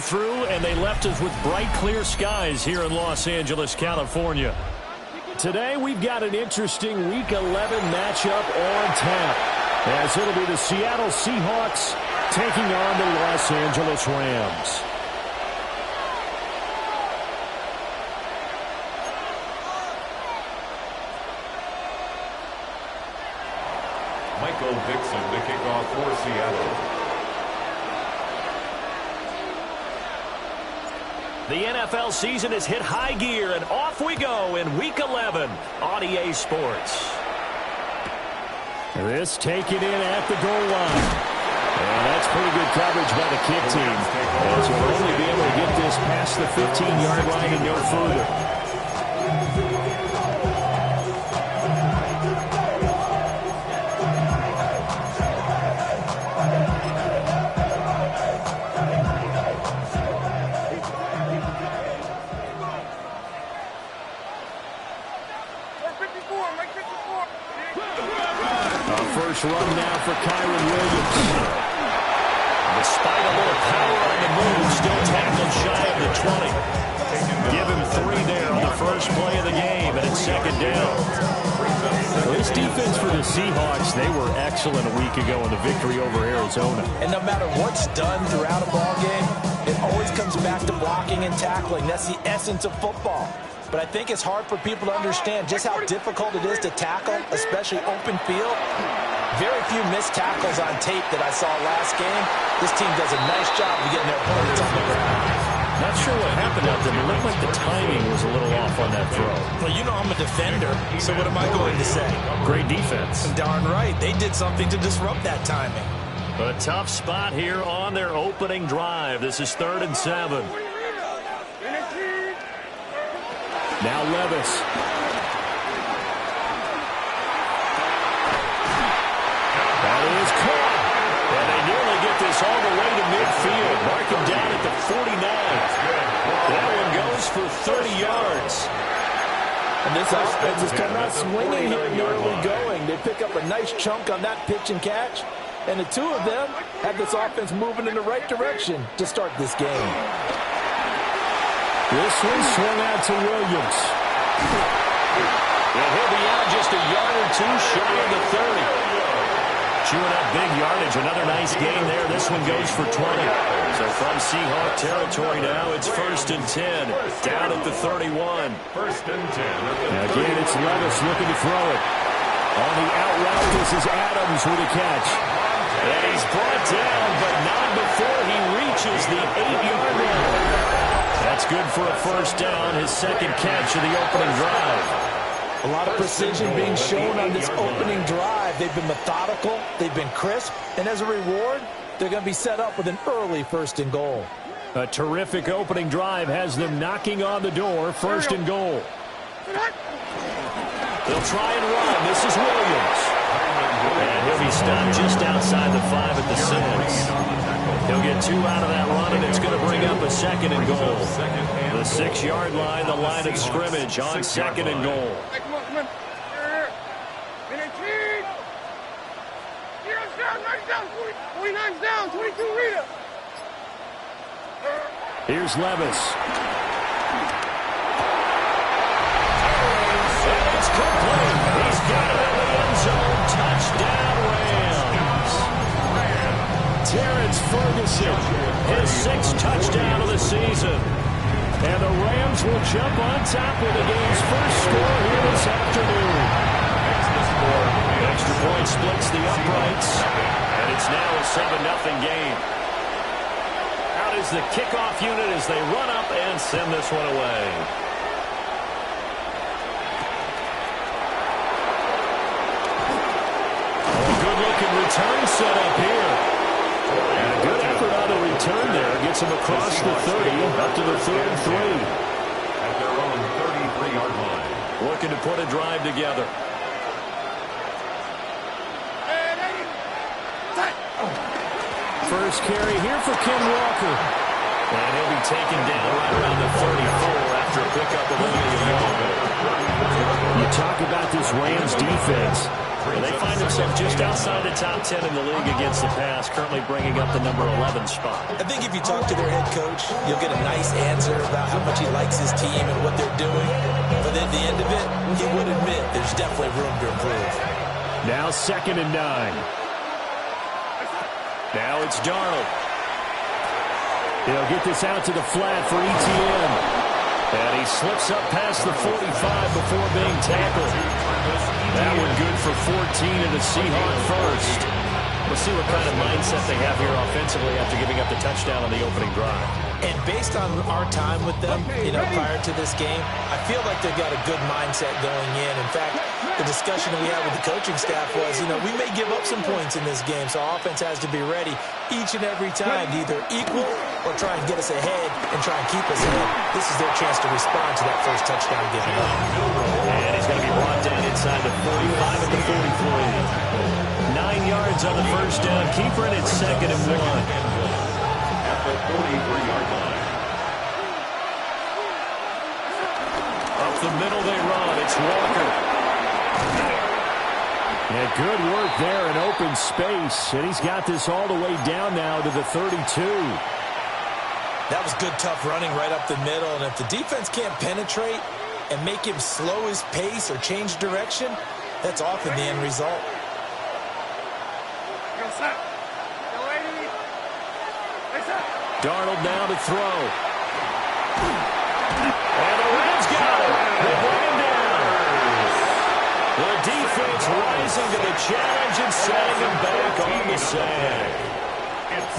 through, and they left us with bright, clear skies here in Los Angeles, California. Today, we've got an interesting Week 11 matchup on tap, as it'll be the Seattle Seahawks taking on the Los Angeles Rams. Michael Dixon to kick off for Seattle. The NFL season has hit high gear, and off we go in Week 11 on EA Sports. This taken in at the goal line. And that's pretty good coverage by the kick team, as we'll only be able to get this past the 15-yard line and no further. Run now for Kyren Williams. Despite a little power on the move, still tackled shy of the 20. Give him 3 there on the first play of the game, and it's second down. Well, this defense for the Seahawks, they were excellent a week ago in the victory over Arizona. And no matter what's done throughout a ball game, it always comes back to blocking and tackling. That's the essence of football. But I think it's hard for people to understand just how difficult it is to tackle, especially open field. Very few missed tackles on tape that I saw last game. This team does a nice job of getting their opponents on the ground. Not sure what happened out there. It looked like the timing was a little off on that throw. Well, you know I'm a defender, so what am I going to say? Great defense. Darn right. They did something to disrupt that timing. A tough spot here on their opening drive. This is 3rd and 7. Now Levis. That is caught. And they nearly get this all the way to midfield. Mark him down at the 49. That one goes for 30 yards. And this offense is coming out swinging here in the early going. They pick up a nice chunk on that pitch and catch. And the two of them have this offense moving in the right direction to start this game. This one swung out to Williams. And he'll be out just a yard or two shy of the 30. Chewing up big yardage. Another nice gain there. This one goes for 20. So from Seahawk territory now, it's 1st and 10. Down at the 31. 1st and 10. And again, it's Levis looking to throw it. On the out route, this is Adams with a catch. And he's brought down, but not before he reaches the 8-yard line. That's good for a first down, his second catch of the opening drive. A lot of precision being shown on this opening drive. They've been methodical, they've been crisp, and as a reward, they're going to be set up with an early 1st and goal. A terrific opening drive has them knocking on the door, 1st and goal. They'll try and run. This is Williams. And he'll be stopped just outside the 5 at the 6. He'll get 2 out of that run, and it's going to bring up a 2nd and goal. The 6-yard line, the line of scrimmage on 2nd and goal. Come on. Down, 49's down, 22 Rita. Here's Levis. It's complete. He's got it in the end zone. Touchdown, Rams. Terrence Ferguson, his 6th touchdown of the season. And the Rams will jump on top with the game's first score here this afternoon. Extra point splits the uprights. And it's now a 7-0 game. Out is the kickoff unit as they run up and send this one away. Good-looking return set up here. And a good effort on the return there. Gets him across the 30, up to the 3rd and 3. At their own 33-yard line. Looking to put a drive together. First carry here for Ken Walker. And he'll be taken down right around the 34 after a pickup of only a yard. You talk about this Rams defense. They find themselves just outside the top 10 in the league against the pass, currently bringing up the number 11 spot. I think if you talk to their head coach, you'll get a nice answer about how much he likes his team and what they're doing. But at the end of it, he would admit there's definitely room to improve. Now 2nd and 9. Now it's Darnold. He'll get this out to the flat for Etienne. And he slips up past the 45 before being tackled. That one good for 14 and a Seahawk first. We'll see what kind of mindset they have here offensively after giving up the touchdown on the opening drive. And based on our time with them, prior to this game, I feel like they've got a good mindset going in. In fact, the discussion that we had with the coaching staff was, we may give up some points in this game, so our offense has to be ready each and every time to either equal or try and get us ahead and try and keep us ahead. This is their chance to respond to that first touchdown given up. And he's going to be brought down inside the 45 at the 43. 9 yards on the first down. Keeper in at 2nd and 1. At the 43-yard line. Up the middle they run. It's Walker. Yeah, good work there in open space. And he's got this all the way down now to the 32. That was good, tough running right up the middle. And if the defense can't penetrate and make him slow his pace or change direction, that's often the end result. Darnold now to throw. And the Reds got him. They bring him down. The defense rising to the challenge and setting him back on the sand.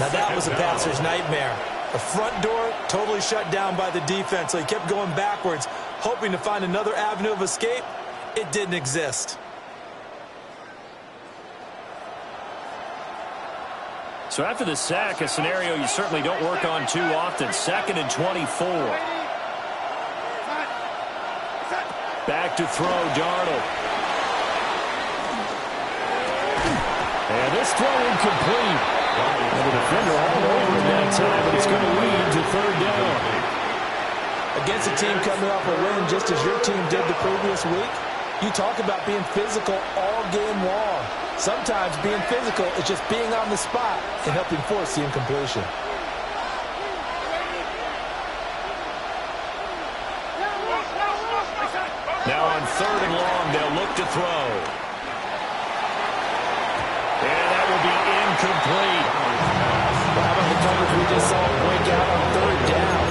Now that was a passer's nightmare. The front door totally shut down by the defense, so he kept going backwards, hoping to find another avenue of escape. It didn't exist. So after the sack, a scenario you certainly don't work on too often. 2nd and 24. Back to throw, Darnold. And this throw incomplete. And the defender all over in that time, but it's going to lead to 3rd down. Against a team coming off a win just as your team did the previous week, you talk about being physical all game long. Sometimes being physical is just being on the spot and helping force the incompletion. Now on 3rd and long, they'll look to throw. And that will be incomplete. How about the coverage we just saw break out on 3rd down?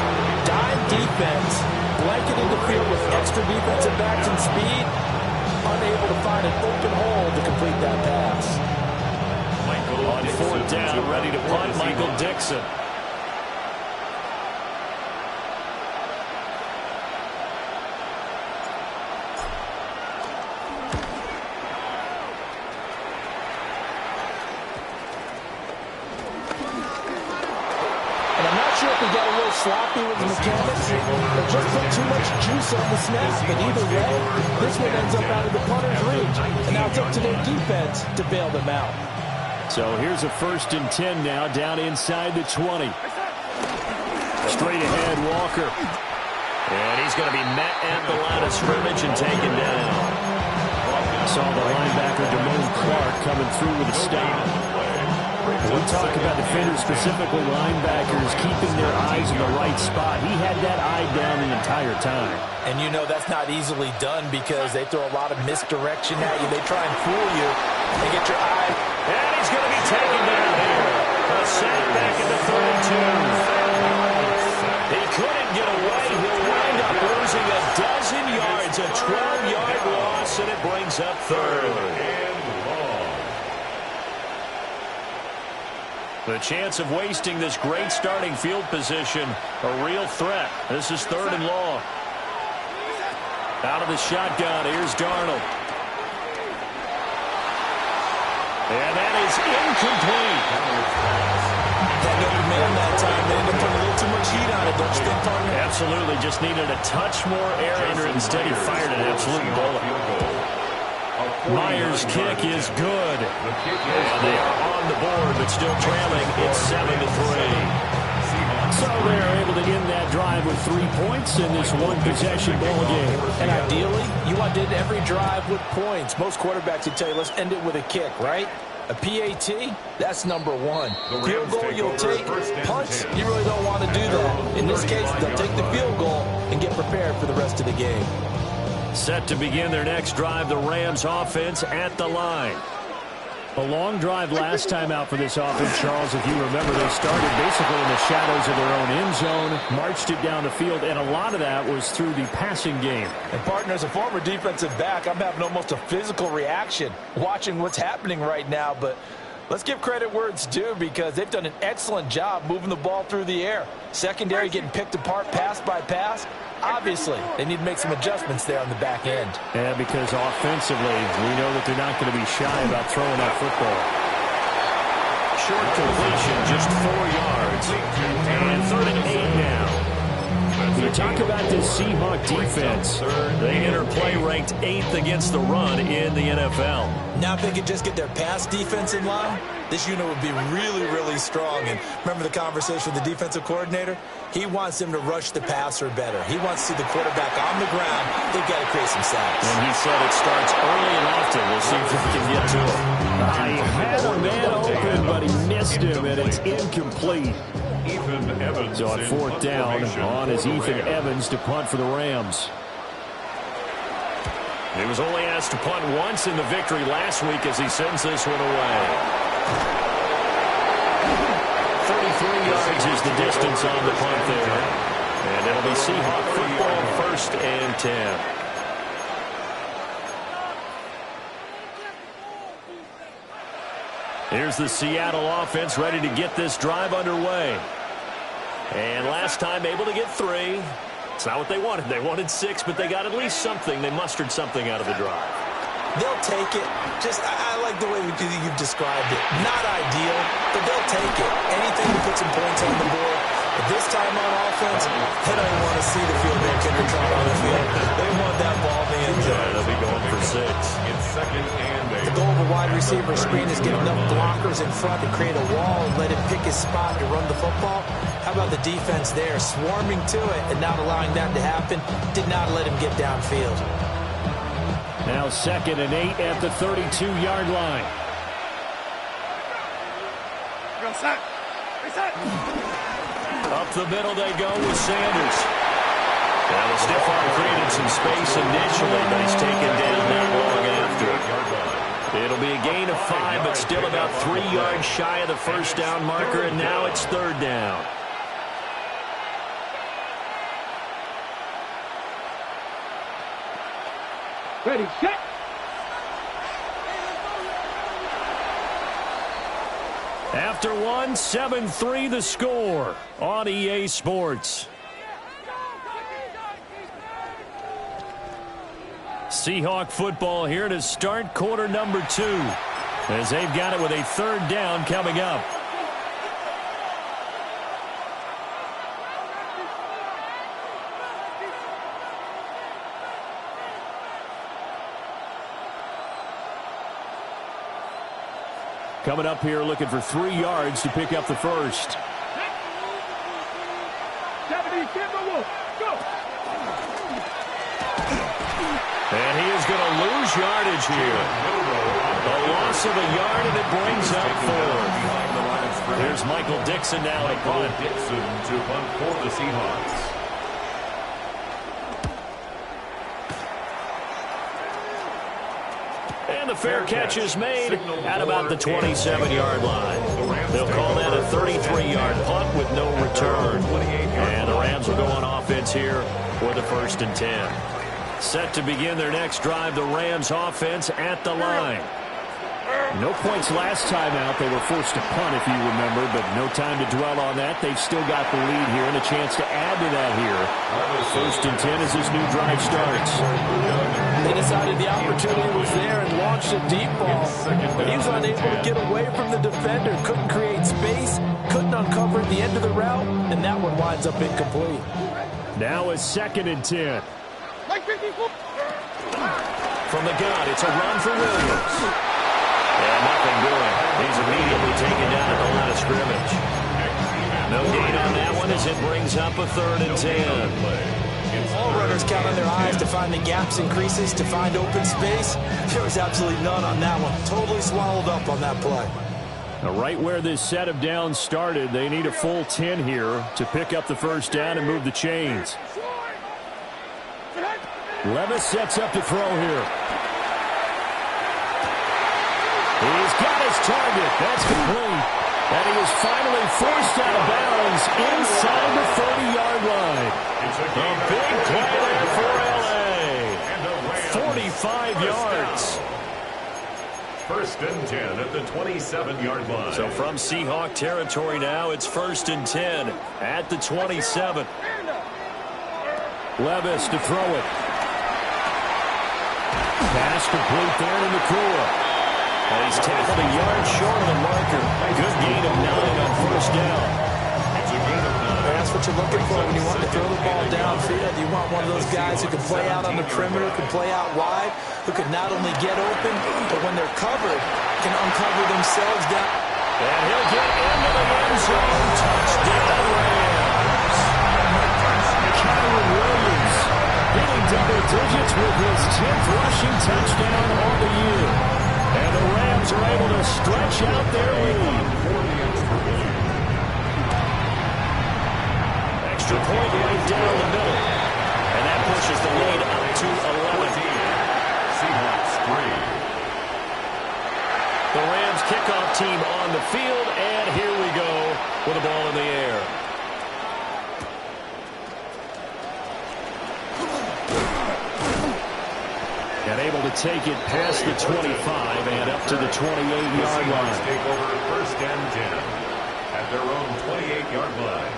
Dime defense, blanketing the field with extra defensive backs and speed, unable to find an open hole to complete that pass. On 4th down, ready to punt, Michael Dixon. Got a little sloppy with the mechanics, or just put too much juice on the snap. But either way, this one ends up out of the punter's reach, and now it's up to their defense to bail them out. So here's a 1st and 10 now, down inside the 20. Straight ahead, Walker. And he's going to be met at the line of scrimmage and taken down. Saw the linebacker, Damone Clark, coming through with a stop. We talk about defenders, specifically linebackers, keeping their eyes in the right spot. He had that eye down the entire time. And that's not easily done because they throw a lot of misdirection at you. They try and fool you. They get your eye. And he's going to be taken down here. A sack back at the 32. He couldn't get away. He'll wind up losing a dozen yards, a 12-yard loss, and it brings up 3rd. The chance of wasting this great starting field position, a real threat. This is 3rd and long. Out of the shotgun, here's Darnold. And that is incomplete. Had no man that time. They ended up putting a little too much heat on it, don't you think, partner? Absolutely. Just needed a touch more air under it. Instead, he fired an absolute bullet. Myers' kick is good. And they are on the board, but still trailing. It's 7-3. So they're able to in that drive with 3 points in this one-possession ball game. And ideally, you want to end every drive with points. Most quarterbacks would tell you, let's end it with a kick, right? A PAT, that's number one. Field goal you'll take, punts, you really don't want to do that. In this case, they'll take the field goal and get prepared for the rest of the game. Set to begin their next drive, the Rams offense at the line. A long drive last time out for this offense, Charles. If you remember, they started basically in the shadows of their own end zone, marched it down the field, and a lot of that was through the passing game. And, partner, as a former defensive back, I'm having almost a physical reaction watching what's happening right now. But let's give credit where it's due because they've done an excellent job moving the ball through the air. Secondary getting picked apart pass by pass. Obviously, they need to make some adjustments there on the back end. Yeah, because offensively, we know that they're not going to be shy about throwing that football. Short completion, just 4 yards. And 3rd and 8 now. You talk about this Seahawk defense. They enter play ranked 8th against the run in the NFL. Now if they could just get their pass defense in line, this unit would be really, really strong. And remember the conversation with the defensive coordinator? He wants them to rush the passer better. He wants to see the quarterback on the ground. They've got to create some sacks. And he said it starts early and often. We'll see if we can get to it. He had a man open, but he missed him, and it's incomplete. Ethan Evans. So on 4th down, on is Ethan Evans to punt for the Rams. He was only asked to punt once in the victory last week as he sends this one away. 33 yards is the distance on the punt there. And it'll be Seahawk football, 1st and 10. Here's the Seattle offense ready to get this drive underway. And last time able to get 3. It's not what they wanted. They wanted 6, but they got at least something. They mustered something out of the drive. They'll take it. I like the way you've described it. Not ideal, but they'll take it. Anything to put some points on the board. But this time on offense, they don't even want to see the field goal kicker try on the field. They want that ball in the end zone. They'll be going for 6. It's 2nd and 8. The goal of a wide receiver screen is get enough blockers in front to create a wall and let him pick his spot to run the football. How about the defense there, swarming to it and not allowing that to happen? Did not let him get downfield. Now 2nd and 8 at the 32-yard line. Up the middle they go with Sanders. Now the stiff arm created some space initially, but he's taken down not long after. It'll be a gain of 5, but still about 3 yards shy of the 1st down marker, and now it's 3rd down. Ready, set. After 1, 7-3 the score on EA Sports. Seahawk football here to start quarter number 2 as they've got it with a 3rd down coming up. Coming up here looking for 3 yards to pick up the first. 70, go. And he is going to lose yardage here. A loss of a yard, and it brings up 4. There's Michael Dixon now to punt. Dixon to punt for the Seahawks. And the fair catch is made at about the 27-yard line. They'll call that a 33-yard punt with no return. And the Rams will go on offense here for the 1st and 10. Set to begin their next drive, the Rams offense at the line. No points last time out. They were forced to punt, if you remember, but no time to dwell on that. They've still got the lead here and a chance to add to that here. 1st and 10 as this new drive starts. They decided the opportunity was there and launched a deep ball. But he was unable to get away from the defender. Couldn't create space. Couldn't uncover at the end of the route. And that one winds up incomplete. Now a 2nd and 10. From the gun, it's a run for Williams. And nothing doing. He's immediately taken down at the line of scrimmage. No gain on that one. one as it brings up a 3rd and 10. All runners count on their eyes to find the gaps and creases, to find open space. There was absolutely none on that one. Totally swallowed up on that play. Now, right where this set of downs started, they need a full 10 here to pick up the 1st down and move the chains. Levis sets up to throw here. He's got his target. That's complete. And he is finally forced out of bounds inside the 30-yard line. A big play there for L.A. 45 yards. 1st and 10 at the 27-yard line. So from Seahawk territory now, it's 1st and 10 at the 27. Levis to throw it. Pass complete there to Nakua. And he's tackled a yard short of the marker. Good gain of 9 on 1st down. It's a gain of 9. That's what you're looking for when you want to throw the ball downfield. You want one of those guys who can play out on the perimeter, can play out wide, who can not only get open, but when they're covered, can uncover themselves down. And he'll get into the end zone. Touchdown Rams. Kyren Williams hitting double digits with his 10th rushing touchdown on the year. And the Rams are able to stretch out their lead. Extra point right down the middle. And that pushes the lead up to 11. Seahawks 3. The Rams kickoff team on the field, and here we go with the ball in the air. And able to take it past the 25 and up to the 28-yard line. Take over 1st and 10 at their own 28-yard line.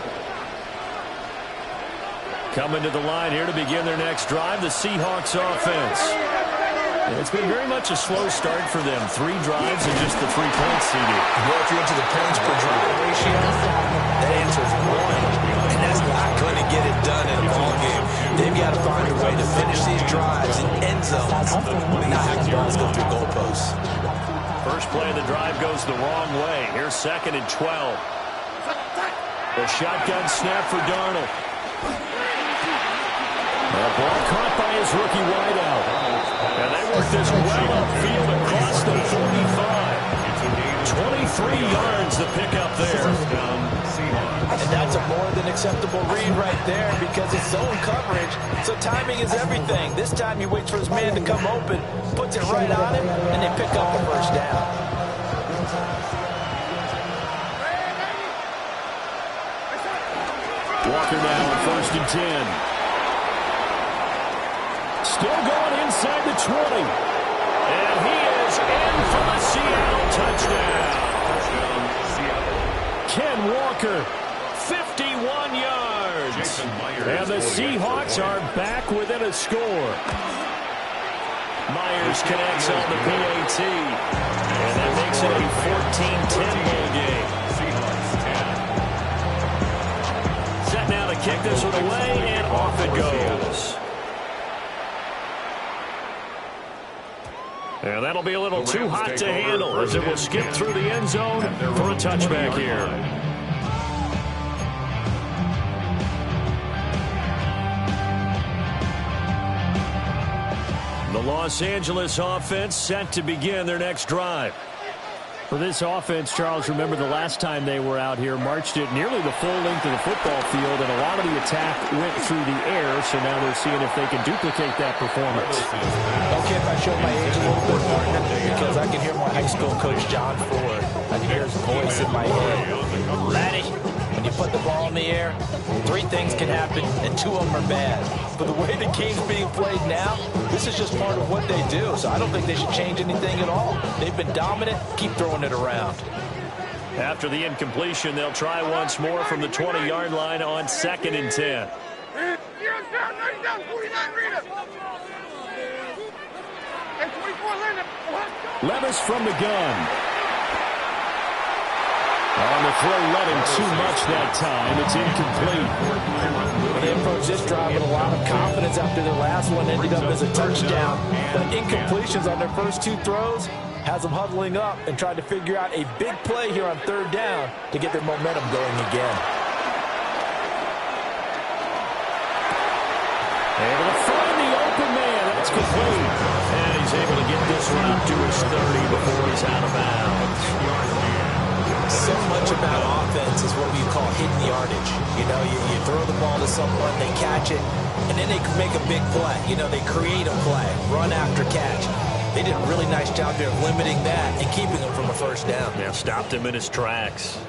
Coming to the line here to begin their next drive, the Seahawks offense. And it's been very much a slow start for them. 3 drives and just the 3 points seeded. Well, if you're into the points per drive ratio, that answer is 1. And that's not going to get it done in a ball game. They've got to find a way to finish these drives in end zones, not have the balls go through goalposts. First play of the drive goes the wrong way. Here's 2nd and 12. The shotgun snap for Darnold. The ball caught by his rookie wideout. And they work this well upfield across the 45. 23 yards to pick up there. And that's a more than acceptable read right there because it's zone coverage. So timing is everything. This time he waits for his man to come open, puts it right on him, and they pick up the 1st down. Walker now on 1st and 10. Still going inside the 20. And he is in for the Seattle touchdown. Ken Walker, 51 yards. And the Seahawks are back within a score. Myers connects on the PAT. And that makes it a 14-10 ball game. Set now to kick this one away, and off it goes. And that'll be a little too hot to handle as it will skip through the end zone for a touchback here. The Los Angeles offense set to begin their next drive. For this offense, Charles, remember the last time they were out here, marched it nearly the full length of the football field, and a lot of the attack went through the air, so now they're seeing if they can duplicate that performance. Okay, if I show my age a little bit, partner, because I can hear my high school coach, John Ford. I can hear his voice in my head. Laddie, when you put the ball in the air, 3 things can happen, and 2 of them are bad. But the way the game's being played now, this is just part of what they do, so I don't think they should change anything at all. They've been dominant. Keep throwing it around. After the incompletion, they'll try once more from the 20-yard line on 2nd and 10. Levis from the gun. On the throw, led him too much that time. It's incomplete. They approached this drive with a lot of confidence after their last one ended up as a touchdown. But incompletions on their first 2 throws has them huddling up and trying to figure out a big play here on 3rd down to get their momentum going again. complete. And he's able to get this one up to his 30 before he's out of bounds. So much about offense is what we call hidden yardage. You know, you throw the ball to someone, they catch it, and then they can make a big play. You know, they create a play, run after catch. They did a really nice job there of limiting that and keeping him from a first down. Yeah, stopped him in his tracks.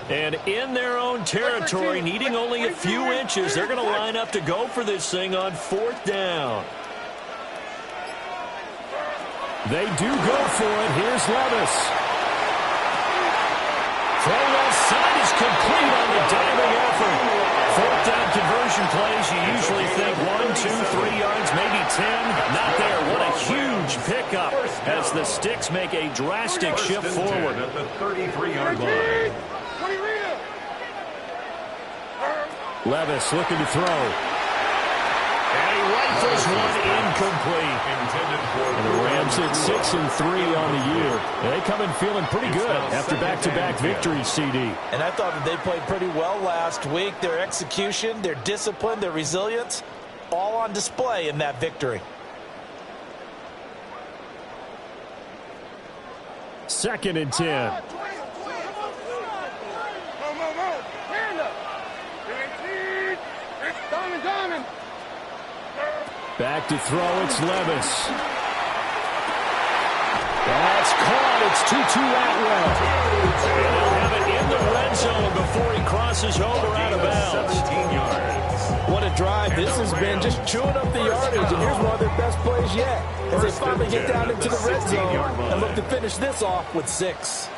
And in their own territory, needing only a few inches, they're going to line up to go for this thing on 4th down. They do go for it. Here's Levis. Throw left side is complete on the diving effort. 4th down conversion plays, you usually think 1, 2, 3 yards, maybe 10. Not there. What a huge pickup as the Sticks make a drastic shift forward. At the 33-yard line. Levis looking to throw. And he rifles one incomplete. And the Rams hit 6-3 on the year. They come in feeling pretty good after back-to-back victories, CD. And I thought that they played pretty well last week. Their execution, their discipline, their resilience, all on display in that victory. 2nd and 10. Back to throw, it's Levis. That's caught, it's Tutu Atwell. And they'll have it in the red zone before he crosses over out of bounds. 17 yards. What a drive this has been, just chewing up the yardage, and here's one of their best plays yet, as they finally get down into the red zone and look to finish this off with 6.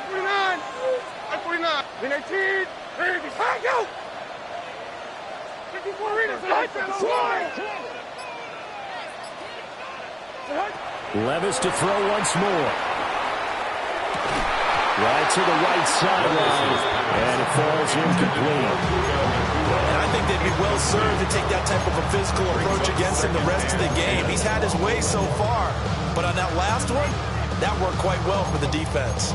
49, 49, 19, 30, go! 54 readers, Levis to throw once more. Right to the right sideline. And it falls incomplete. And I think they'd be well served to take that type of a physical approach against him the rest of the game. He's had his way so far, but on that last one, that worked quite well for the defense.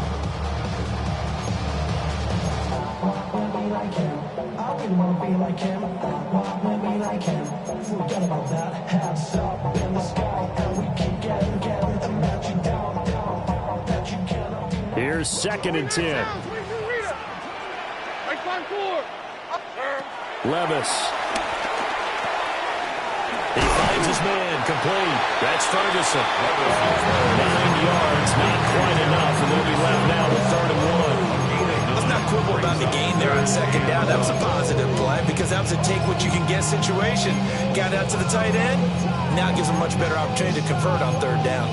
Here's 2nd and 10. Levis. He finds his man, complete. That's Ferguson. 9 yards, not quite enough, and they'll be left now with 3rd and 1. Let's not quibble about the gain there on 2nd down. That was a positive play because that was a take-what-you-can-get situation. Got out to the tight end. Now gives him a much better opportunity to convert on 3rd down.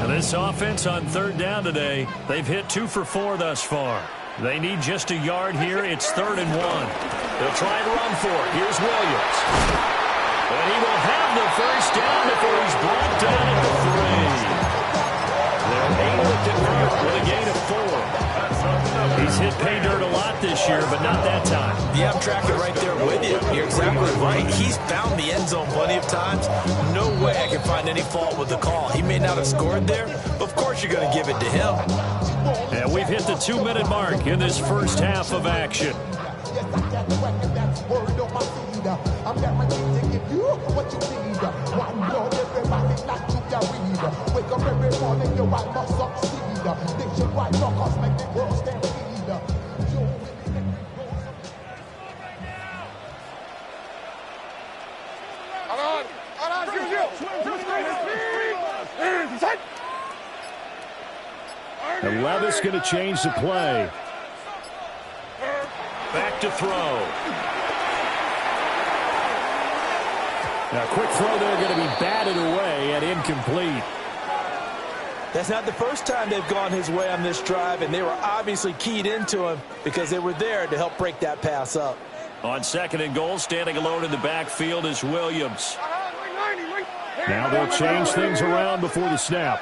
And this offense on 3rd down today, they've hit 2 for 4 thus far. They need just a yard here. It's 3rd and 1. They'll try and run for it. Here's Williams. And he will have the first down before he's brought down at the 3. They're able to convert with a gain of 4. He's hit pay dirt a lot this year, but not that time. Yeah, I'm tracking right there with you. You're exactly right. He's found the end zone plenty of times. No way I can find any fault with the call. He may not have scored there, but of course you're going to give it to him. And we've hit the 2-minute mark in this first half of action. And Levis going to change the play. Back to throw. Now, quick throw there, going to be batted away and incomplete. That's not the first time they've gone his way on this drive, and they were obviously keyed into him because they were there to help break that pass up. On 2nd and goal, standing alone in the backfield is Williams. Now they'll change things around before the snap.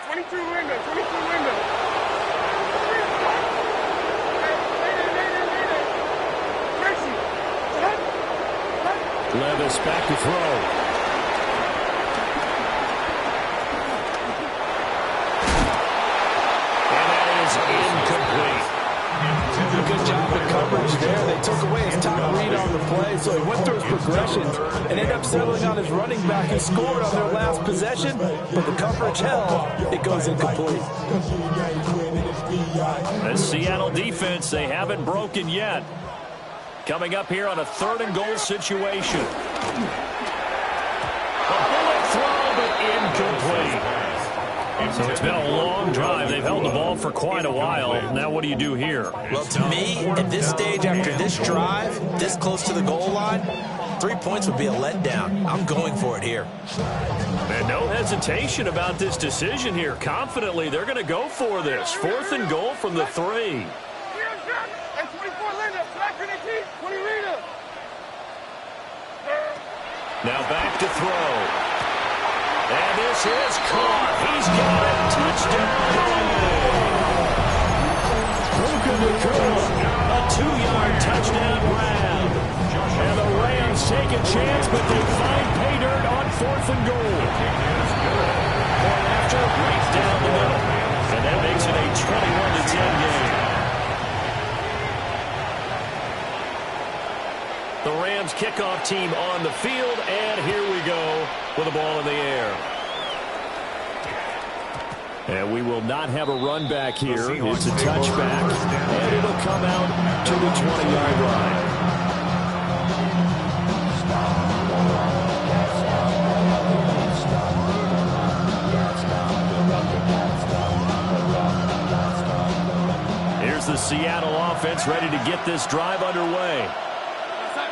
22 window, 22 window. Levis back to throw. did a good job of coverage there. They took away his top read on the play, so he went through his progressions and ended up settling on his running back who scored on their last possession, but the coverage held. It goes incomplete. The Seattle defense, they haven't broken yet. Coming up here on a 3rd and goal situation. A bullet throw, but incomplete. So it's been a long drive. They've held the ball for quite a while. Now what do you do here? Well, to me, at this stage, after this drive, this close to the goal line, 3 points would be a letdown. I'm going for it here. And no hesitation about this decision here. Confidently, they're going to go for this. 4th and goal from the 3. Now back to throw. And this is caught. He's got it. Touchdown. Puka Nacua, a 2-yard touchdown grab. And the Rams take a chance, but they find pay dirt on 4th and goal. Point after, right down the middle. And that makes it a 21-10 game. The Rams kickoff team on the field, and here we go with the ball in the air. And we will not have a run back here. It's a touchback, and it'll come out to the 20-yard line. Here's the Seattle offense ready to get this drive underway.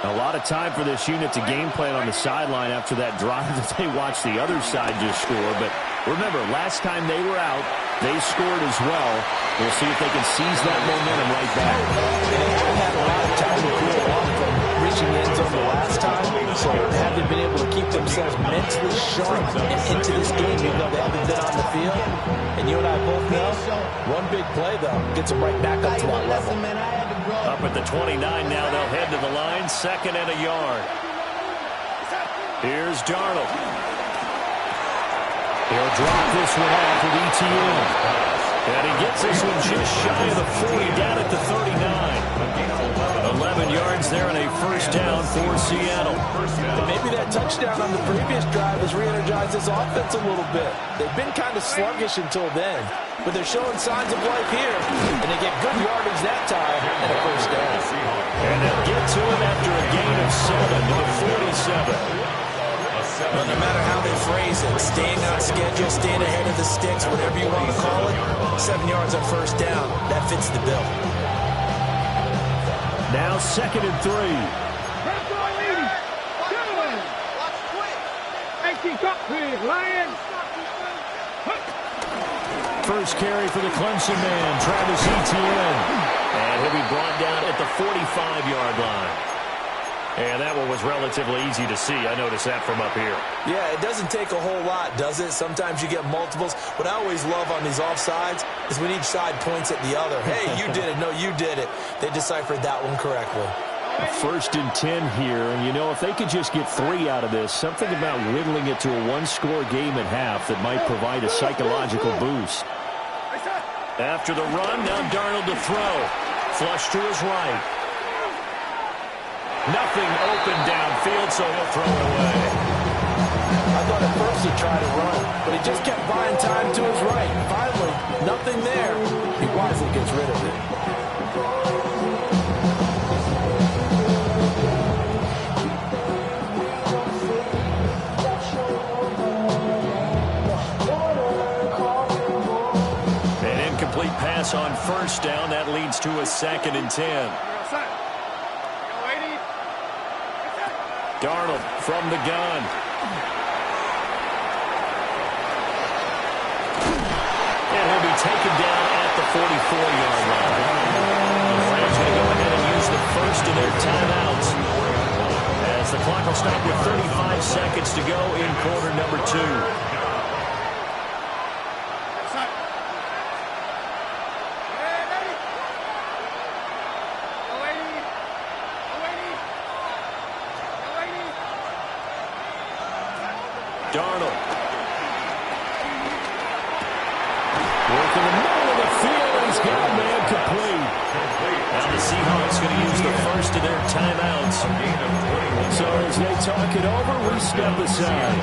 A lot of time for this unit to game plan on the sideline after that drive that they watched the other side just score. But remember, last time they were out, they scored as well. We'll see if they can seize that momentum right back. They haven't had a lot of time to cool off from reaching the end zone the last time, so haven't been able to keep themselves mentally sharp and into this game, even though they haven't been on the field. And you and I both know, one big play, though, gets them right back up to that level. Up at the 29 now, they'll head to the line, 2nd and a yard. Here's Darnold. He'll drop this one off with ETN. And he gets this one just shy of the 40, down at the 39. 11 yards there and a 1st down for Seattle. And maybe that touchdown on the previous drive has re-energized this offense a little bit. They've been kind of sluggish until then, but they're showing signs of life here, and they get good yardage that time and a 1st down. And they'll get to him after a gain of 7 to the 47. Well, no matter how they phrase it, staying on schedule, staying ahead of the sticks, whatever you want to call it, 7 yards on 1st down, that fits the bill. Now 2nd and 3. First carry for the Clemson man, Travis Etienne. And he'll be brought down at the 45-yard line. And that one was relatively easy to see. I noticed that from up here. Yeah, it doesn't take a whole lot, does it? Sometimes you get multiples. What I always love on these offsides is when each side points at the other. Hey, you did it. No, you did it. They deciphered that one correctly. 1st and 10 here. And, you know, if they could just get 3 out of this, something about whittling it to a 1-score game at half that might provide a psychological boost. After the run, now Darnold to throw. Flush to his right. Nothing open downfield, so he'll throw it away. I thought at first he tried to run, but he just kept buying time to his right. Finally, nothing there. He wisely gets rid of it. An incomplete pass on 1st down. That leads to a 2nd and 10. Darnold from the gun. And he'll be taken down at the 44-yard line. The Rams going to go ahead and use the first of their timeouts, as the clock will stop with 35 seconds to go in quarter number 2. Darnold. Working the middle of the field, and he's got a man complete. Now the first of their timeouts. So as they talk it over, we step aside.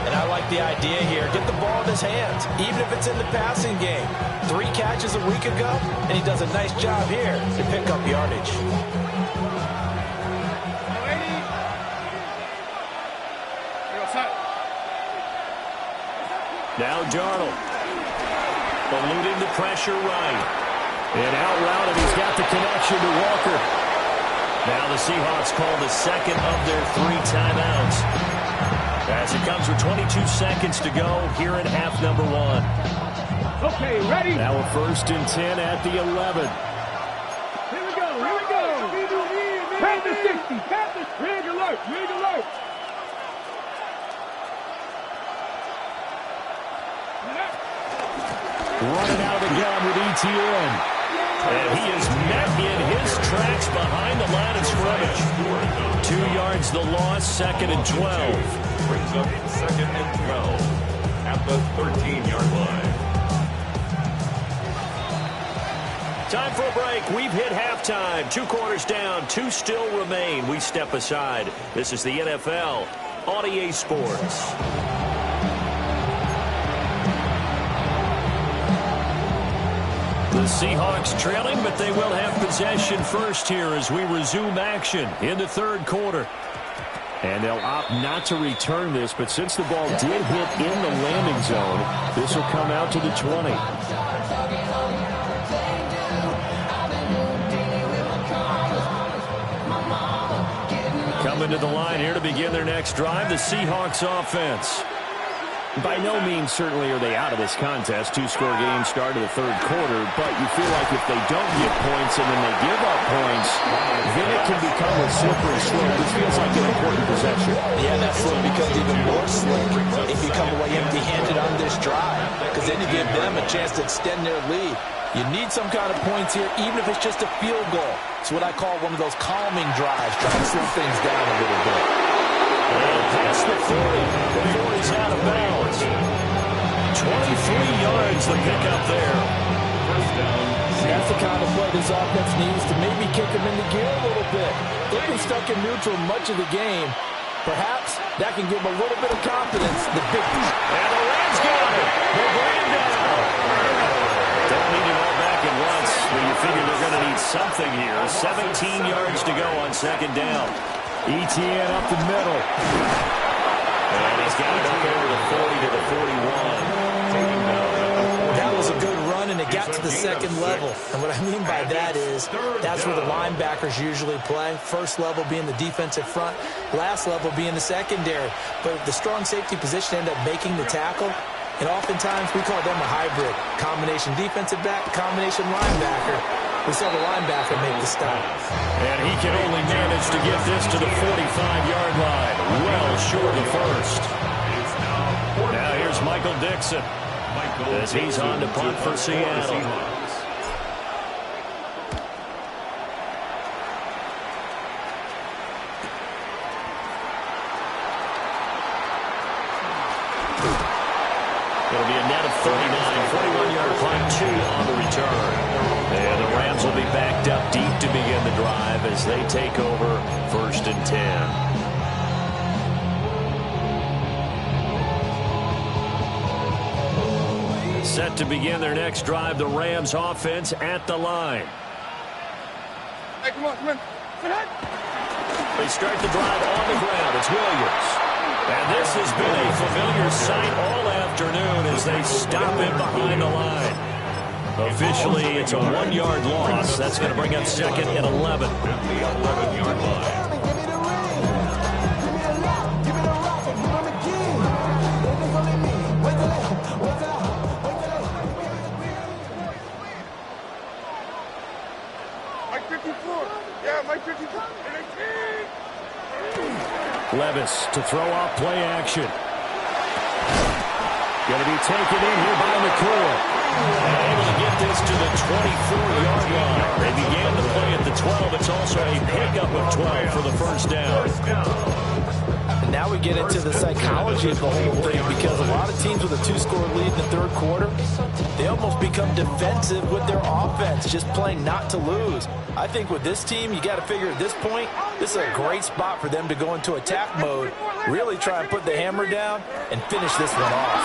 And I like the idea here. Get the ball in his hands, even if it's in the passing game. 3 catches a week ago, and he does a nice job here to pick up yardage. Now Darnold. Eluding the pressure right. And out route, and he's got the connection to Walker. Now the Seahawks call the second of their 3 timeouts. As it comes with 22 seconds to go here in half number 1. Okay, ready? Now a 1st and 10 at the 11. Here we go, here we go. Panther 60, Panther, rig alert, rig alert. Running out of the gun with ETN. And he is met in his tracks behind the line of scrimmage. 2 yards the loss, 2nd and 12. Brings up 2nd and 12 at the 13-yard line. Time for a break. We've hit halftime. 2 quarters down, 2 still remain. We step aside. This is the NFL on EA Sports. The Seahawks trailing, but they will have possession first here as we resume action in the 3rd quarter. And they'll opt not to return this, but since the ball did hit in the landing zone, this will come out to the 20. Coming to the line here to begin their next drive, the Seahawks offense. By no means, certainly, are they out of this contest. 2-score game start of the 3rd quarter, but you feel like if they don't get points and then they give up points, then it can become a slippery slope. This feels like an important possession. Yeah, that slope becomes even more slick if you come away empty-handed on this drive, because then you give them a chance to extend their lead. You need some kind of points here, even if it's just a field goal. It's what I call one of those calming drives, trying to slow things down a little bit. Past the 40. The 40's out of bounds. 23 yards the pickup there. First down. That's the kind of play this offense needs to maybe kick them into gear a little bit. They've been stuck in neutral much of the game. Perhaps that can give them a little bit of confidence. The big and the Rams got it. They bring down. Don't need it all back at once, but you figure they're going to need something here. 17 yards to go on 2nd down. ETN up the middle. And he's got it up over the 40 to the 41. That was a good run, and it got to the 2nd level. And what I mean by that is that's where the linebackers usually play. First level being the defensive front, last level being the secondary. But the strong safety position ended up making the tackle. And oftentimes we call them a hybrid. Combination defensive back, combination linebacker. We saw the linebacker make the stop. And he can only manage to get this to the 45-yard line. Well short of the 1st. Now here's Michael Dixon as he's on to punt for Seattle. It'll be a net of 39, 41-yard punt, 2 on the return. And the Rams will be backed up deep to begin the drive as they take over 1st and 10. Set to begin their next drive, the Rams offense at the line. Hey, come on, come on. They start the drive on the ground. It's Williams. And this has been a familiar sight all afternoon as they stop him behind the line. Officially, it's a 1-yard loss. That's going to bring up 2nd and 11. At the 11-yard line. Mike 54. Yeah, Mike 54. Levis to throw off play action. Going to be taken in here by McCoy. Able to get this to the 24-yard line. They began the play at the 12. It's also a pickup of 12 for the 1st down. Now we get into the psychology of the whole thing, because a lot of teams with a 2-score lead in the third quarter, they almost become defensive with their offense, just playing not to lose. I think with this team, you got to figure at this point, this is a great spot for them to go into attack mode, really try and put the hammer down and finish this one off.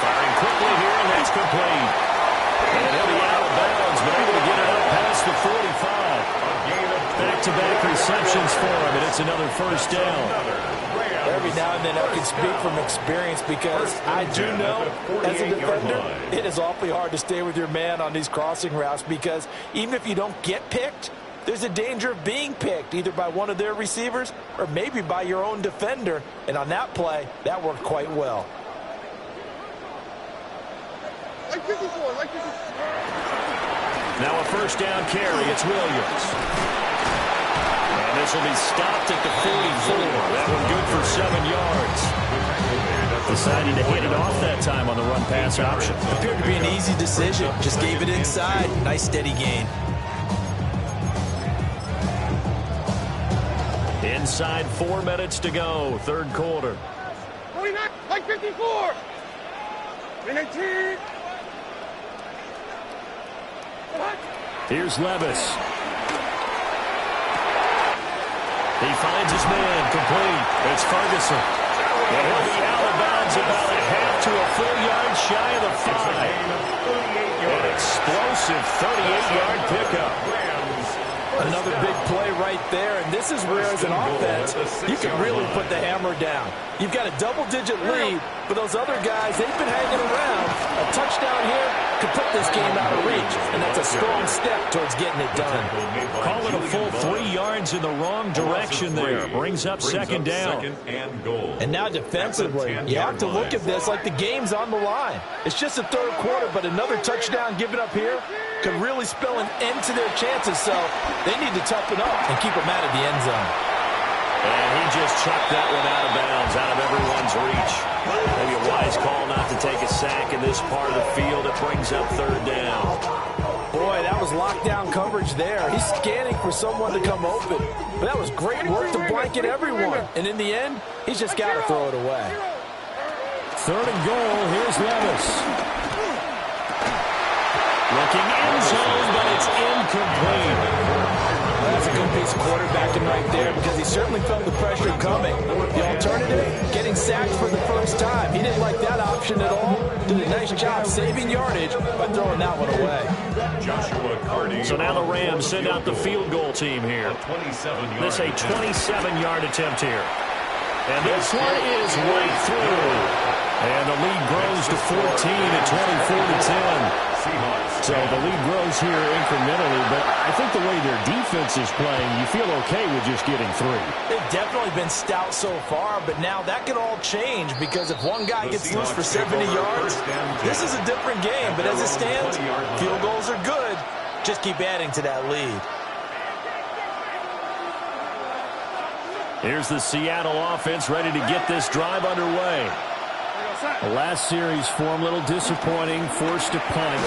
Firing quickly here, and that's complete. And he'll be out of bounds, but able to get it up past the 45. Back-to-back receptions for him, and it's another first down. Every now and then I can speak from experience, because I do know as a defender, it is awfully hard to stay with your man on these crossing routes, because even if you don't get picked, there's a danger of being picked either by one of their receivers or maybe by your own defender. And on that play, that worked quite well. Now a first down carry. It's Williams. And this will be stopped at the 44. That one good for 7 yards. Deciding to hit it off that time on the run-pass option. Appeared to be an easy decision. Just gave it inside. Nice steady gain. Inside 4 minutes to go. Third quarter. 49, like 54. 19. Here's Levis. He finds his man, complete. It's Ferguson. And he'll be out of bounds about a half to a full yard shy of the 5. An explosive 38-yard pickup. Another big play right there, and this is where, as an offense, you can really put the hammer down. You've got a double-digit lead, but those other guys, they've been hanging around. A touchdown here could put this game out of reach, and that's a strong step towards getting it done. Call it a full 3 yards in the wrong direction there. Brings up second down. And now defensively, you have to look at this like the game's on the line. It's just the third quarter, but another touchdown given up here could really spell an end to their chances, so they need to toughen up and keep them out of the end zone. And he just chucked that one out of bounds, out of everyone's reach. Maybe a wise call not to take a sack in this part of the field. It brings up third down. Boy, that was lockdown coverage there. He's scanning for someone to come open. But that was great work to blanket everyone. And in the end, he's just got to throw it away. Third and goal. Here's Levis. Looking end zone, but it's incomplete. That's a good piece of quarterbacking right there, because he certainly felt the pressure coming. The alternative, getting sacked for the first time. He didn't like that option at all. Did a nice job saving yardage by throwing that one away. So now the Rams send out the field goal team here. This a 27-yard attempt here. And this one is right through. And the lead grows to 14 at 24-10. So the lead grows here incrementally, but I think the way their defense is playing, you feel okay with just getting 3. They've definitely been stout so far, but now that can all change, because if one guy gets loose for 70 yards, this is a different game. But as it stands, field goals are good. Just keep adding to that lead. Here's the Seattle offense ready to get this drive underway. The last series form a little disappointing, forced to punt.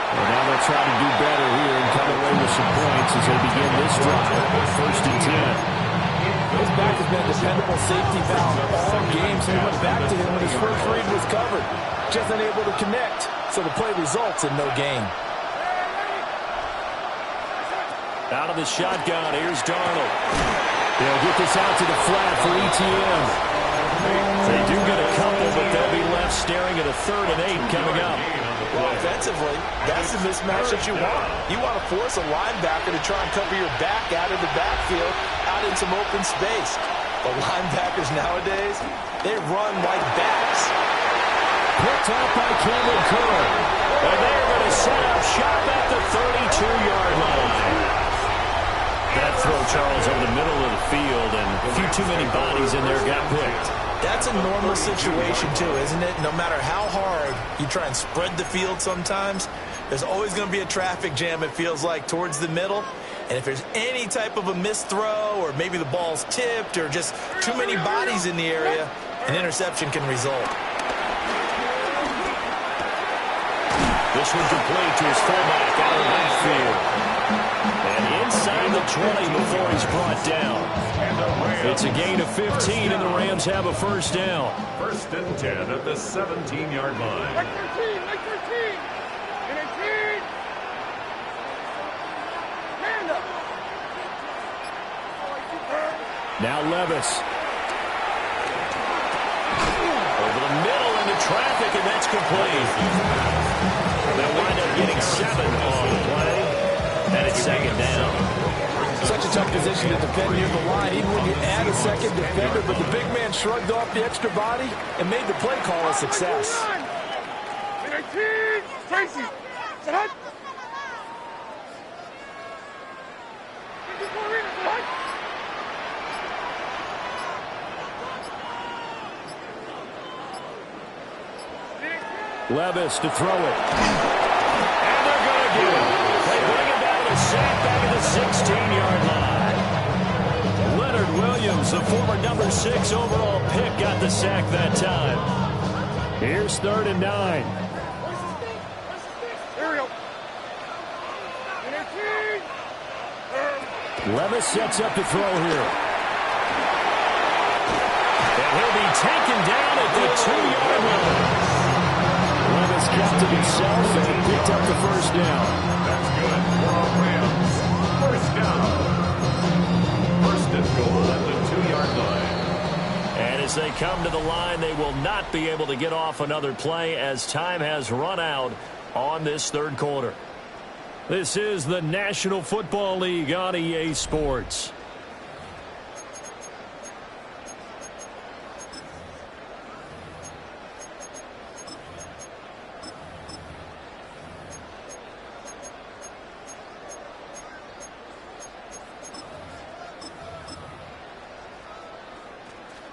And now they'll try to do better here and come away with some points as they begin this drive. First and 10. His back has been a dependable safety valve all game, so he went back to him when his first read was covered. Just unable to connect, so the play results in no gain. Out of the shotgun, here's Darnold. They'll get this out to the flat for ETN. They do get a couple, but they'll be left staring at a 3rd and 8 coming up. Well, offensively, that's the mismatch that you want. You want to force a linebacker to try and cover your back out of the backfield, out in some open space. The linebackers nowadays, they run like backs. Picked up by Cameron Curl. And they're going to set up shop at the 32-yard line. That throw, Charles, over the middle of the field, and a few too many bodies in there got picked. That's a normal situation, too, isn't it? No matter how hard you try and spread the field sometimes, there's always going to be a traffic jam, it feels like, towards the middle. And if there's any type of a missed throw, or maybe the ball's tipped, or just too many bodies in the area, an interception can result. This one complete to his fullback out of the backfield. And inside the 20 before he's brought down. It's a gain of 15, and the Rams have a first down. First and 10 at the 17-yard line. Like 13, like 13. And 18. Hand up. Now Levis. Over the middle into traffic, and that's complete. They'll wind up getting 7 on the play, and it's second down. Such a tough position to defend near the line, even when you add a second defender, but the big man shrugged off the extra body and made the play call a success. And 18. Tracy. Set. Levis to throw it. And they're going to get it. They bring it down to sack back at the 16-yard line. Leonard Williams, the former number 6 overall pick, got the sack that time. Here's 3rd and 9. Here we go. And 18. Levis sets up to throw here. And he'll be taken down at the 2-yard line. Levis kept to himself and he picked up the first down. That's good for our Rams. First down. First and goal at the 2-yard line. And as they come to the line, they will not be able to get off another play as time has run out on this third quarter. This is the National Football League on EA Sports.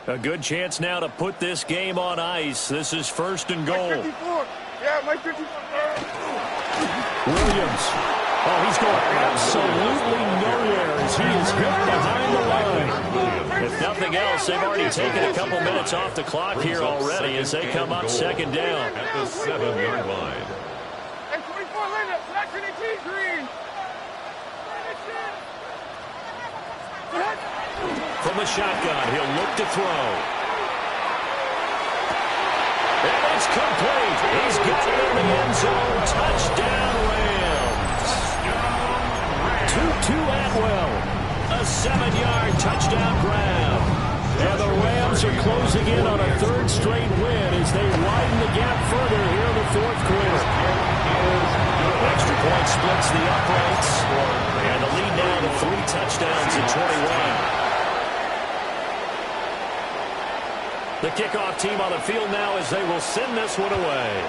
A good chance now to put this game on ice. This is 1st and goal. Mike 54. Yeah, Mike 54. Williams. Oh, he's going absolutely nowhere as he is hit behind the line. If nothing else, they've already taken a couple minutes off the clock here already as they come up 2nd down. At the 7-yard line. And 24 Linda. Selection 18 Green. From the shotgun, he'll look to throw. And it's complete. He's got it in the end zone. Touchdown, Rams. Tutu Atwell. A 7-yard touchdown grab. And the Rams are closing in on a 3rd straight win as they widen the gap further here in the 4th quarter. Extra point splits the uprights. And the lead now to 3 touchdowns at 21. The kickoff team on the field now as they will send this one away.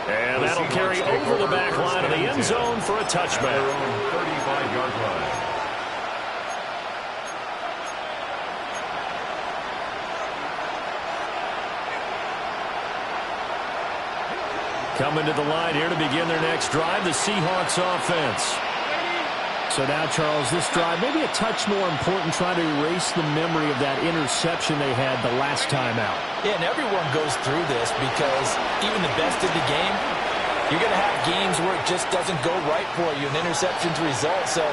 And that'll carry over the back line of the end zone for a touchback. 35-yard line. Coming to the line here to begin their next drive, the Seahawks offense. So now, Charles, this drive maybe a touch more important, trying to erase the memory of that interception they had the last time out. Yeah, and everyone goes through this because even the best in the game, you're going to have games where it just doesn't go right for you, and interceptions result. So,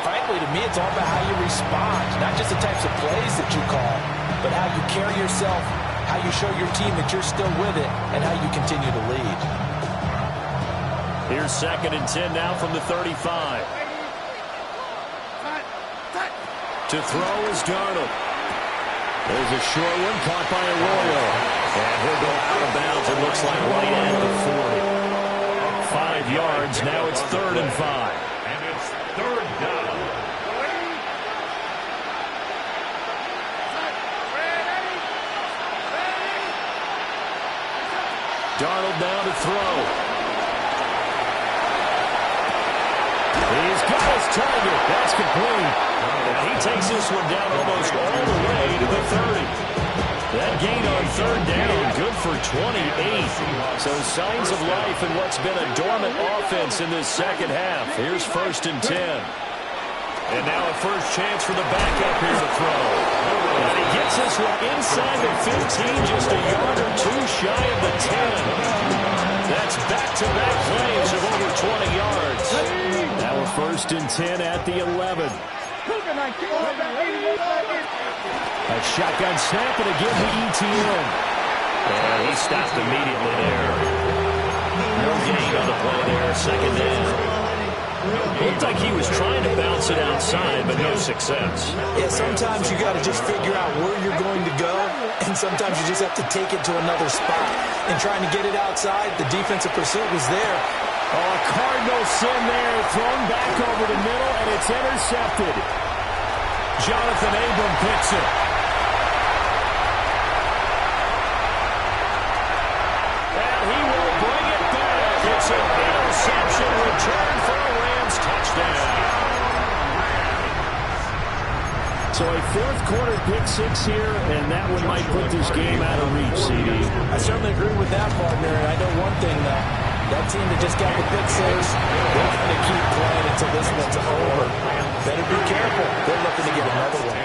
frankly, to me, it's all about how you respond, not just the types of plays that you call, but how you carry yourself, how you show your team that you're still with it, and how you continue to lead. Here's 2nd and 10 now from the 35. To throw is Darnold. There's a short one caught by Arroyo. And he'll go out of bounds, it looks like, right at the 40. 5 yards, now it's 3rd and 5. And it's 3rd down. Darnold now to throw. He's got his target. That's complete. And he takes this one down almost all the way to the 30. That gain on 3rd down, good for 28. So signs of life in what's been a dormant offense in this second half. Here's 1st and 10. And now a first chance for the backup here to throw. And he gets this one inside the 15, just a yard or 2 shy of the 10. That's back to back-to-back plays of over 20 yards. Now we're 1st and 10 at the 11. A shotgun snap and again to ETN. And he stopped immediately there. No gain on the play there. 2nd down. Looked like he was trying to bounce it outside, but no success. Yeah, sometimes you got to just figure out where you're going to go, and sometimes you just have to take it to another spot. And trying to get it outside, the defensive pursuit was there. Oh, a Cardinal sin there, thrown back over the middle, and it's intercepted. Jonathan Abram picks it. And he will bring it back. It's an interception return for a Rams touchdown. So a 4th-quarter pick-6 here, and that one might put this game out of reach, CD. I certainly agree with that, partner, and I know one thing, though. That team that just got the pick-6, they're going to keep playing until this one's over. Better be careful. They're looking to get another one.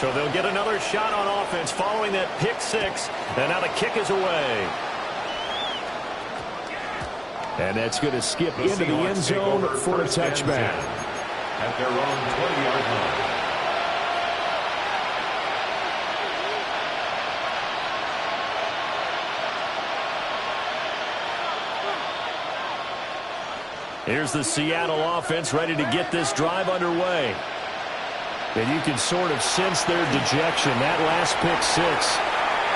So they'll get another shot on offense following that pick-6, and now the kick is away. And that's going to skip into the end zone for a touchback. At their own 20-yard line. Here's the Seattle offense ready to get this drive underway. And you can sort of sense their dejection. That last pick-6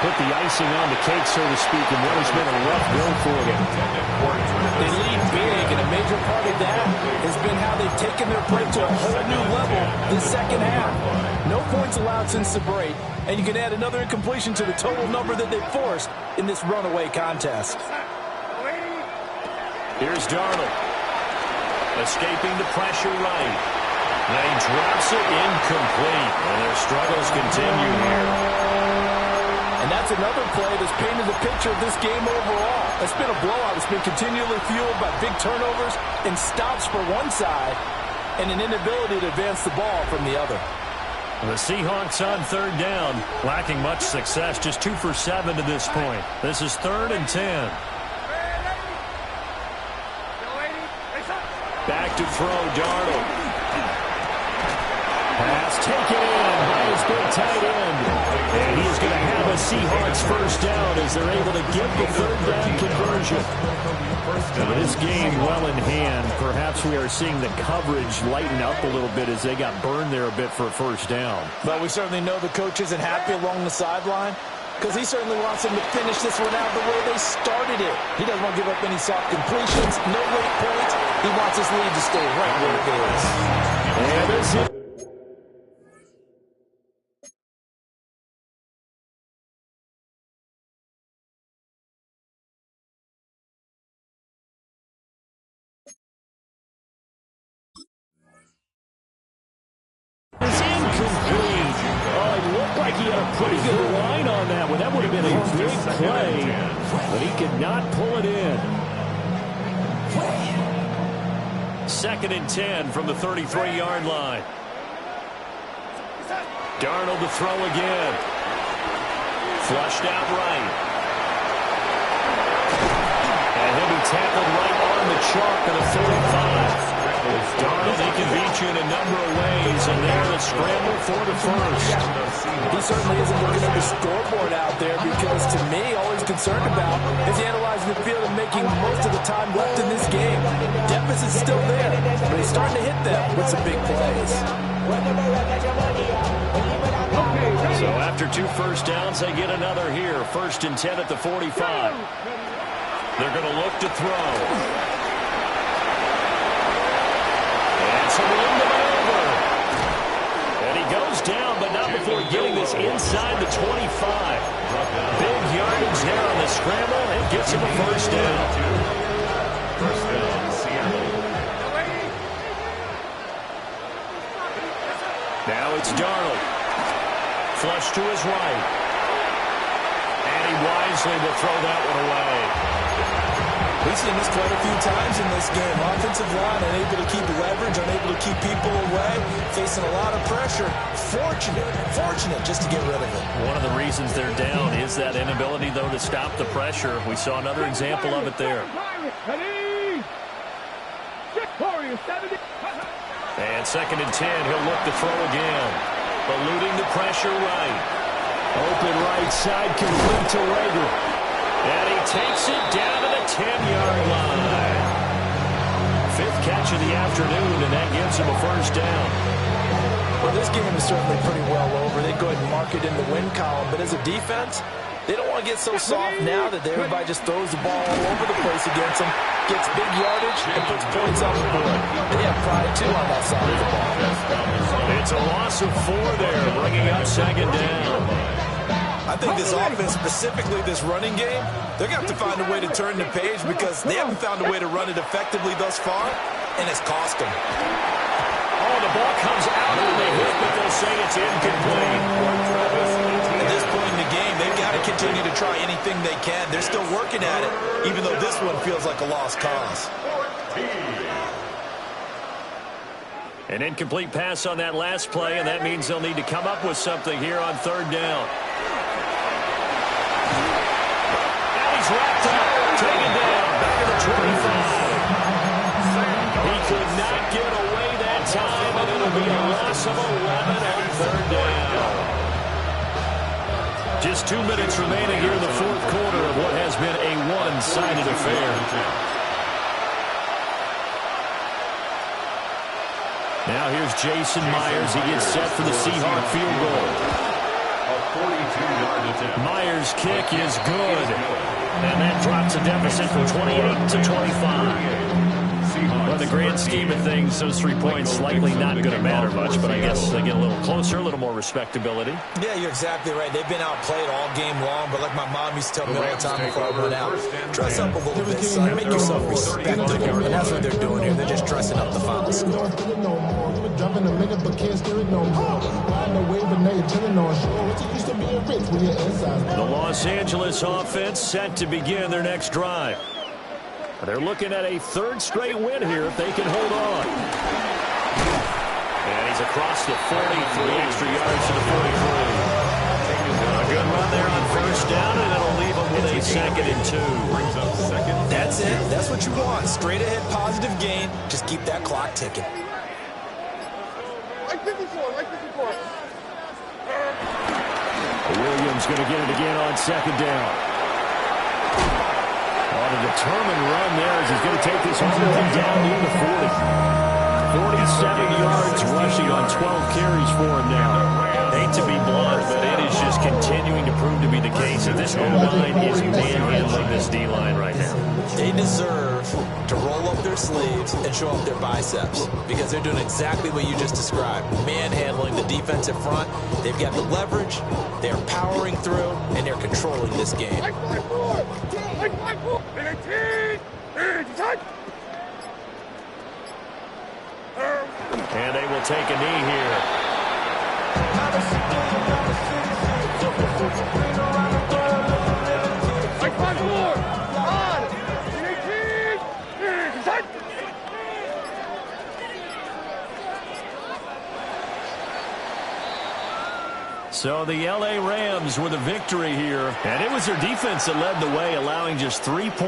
put the icing on the cake, so to speak, in what has been a rough go for them. They lead big, and a major part of that has been how they've taken their play to a whole new level this 2nd half. No points allowed since the break, and you can add another incompletion to the total number that they've forced in this runaway contest. Here's Darnold. Escaping the pressure right. Now he drops it incomplete, and their struggles continue here. And that's another play that's painted the picture of this game overall. It's been a blowout. It's been continually fueled by big turnovers and stops for one side and an inability to advance the ball from the other. The Seahawks on 3rd down, lacking much success, just 2 for 7 to this point. This is 3rd and 10. Back to throw, Darnold. Pass taken in by his big tight end. And he is going to have a Seahawks 1st down as they're able to get the 3rd down conversion. And this game well in hand. Perhaps we are seeing the coverage lighten up a little bit as they got burned there a bit for a 1st down. But we certainly know the coach isn't happy along the sideline, because he certainly wants them to finish this one out the way they started it. He doesn't want to give up any soft completions, no late points. He wants his lead to stay right where it is. And this is incomplete. Oh, it looked like he had a pretty good line on that one. That would have been a big play, but he could not pull it in. 2nd and 10 from the 33-yard line. Darnold to throw again. Flushed out right. And he'll be tackled right on the chalk at the 45. Darnold, he can beat you in a number of ways, and there the scramble for the 1st. He certainly isn't looking at the scoreboard out there, because to me, all he's concerned about is analyzing the field and making most of the time left in this game. Deficit's still there, but he's starting to hit them with some big plays. So after 2 1st downs, they get another here. 1st and 10 at the 45. They're going to look to throw. It's a maneuver. And he goes down, but not before getting this inside the 25. Big yardage there on the scramble, and gets him a 1st down. 1st down, Seattle. Now it's Darnold. Flush to his right. And he wisely will throw that one away. We've seen this quite a few times in this game. Offensive line unable to keep leverage, unable to keep people away, facing a lot of pressure. Fortunate just to get rid of it. One of the reasons they're down is that inability, though, to stop the pressure. We saw another example of it there. And 2nd and 10, he'll look to throw again. Eluding the pressure right. Open right side, complete to Rager. And he takes it down to the 10-yard line. 5th catch of the afternoon, and that gives him a first down. Well, this game is certainly pretty well over. They go ahead and mark it in the win column. But as a defense, they don't want to get so soft now that everybody just throws the ball all over the place against them, gets big yardage, and puts points on the board. They have pride, too, on that side of the ball. It's a loss of 4 there, bringing up 2nd down. I think this offense, specifically this running game, they're going to have to find a way to turn the page because they haven't found a way to run it effectively thus far, and it's cost them. Oh, the ball comes out on the hit, but they'll say it's incomplete. At this point in the game, they've got to continue to try anything they can. They're still working at it, even though this one feels like a lost cause. An incomplete pass on that last play, and that means they'll need to come up with something here on 3rd down. And he's wrapped up, taken down, back at the 25. He could not get away that time, and it'll be a loss of 11 on 3rd down. Just 2 minutes remaining here in the 4th quarter of what has been a one-sided affair. Now here's Jason Myers. He gets set for the Seahawk field goal. Myers' kick is good. And that drops a deficit from 28 to 25. Well, in the grand scheme of things, those 3 points slightly not going to matter much, but I guess they get a little closer, a little more respectability. Yeah, you're exactly right. They've been outplayed all game long, but like my mom used to tell me all the time before I went out, dress up a little bit, son. Make yourself respectable. And that's what they're doing here. They're just dressing up the final score. The Los Angeles offense set to begin their next drive. They're looking at a 3rd straight win here if they can hold on. And he's across the 40, 3 extra yards to the 43. A good run there on 1st down, and it'll leave them with a 2nd and 2. That's it. That's what you want. Straight ahead positive gain. Just keep that clock ticking. Williams going to get it again on 2nd down. On a determined run there as he's going to take this home down near the 40. 47 yards rushing on 12 carries for him now. Hate to be blunt, but it is just continuing to prove to be the case that this O-line is manhandling this D-line right now. They deserve to roll up their sleeves and show up their biceps because they're doing exactly what you just described. Manhandling the defensive front. They've got the leverage, they're powering through, and they're controlling this game. And they will take a knee here. So the L.A. Rams with a victory here. And it was their defense that led the way, allowing just 3 points.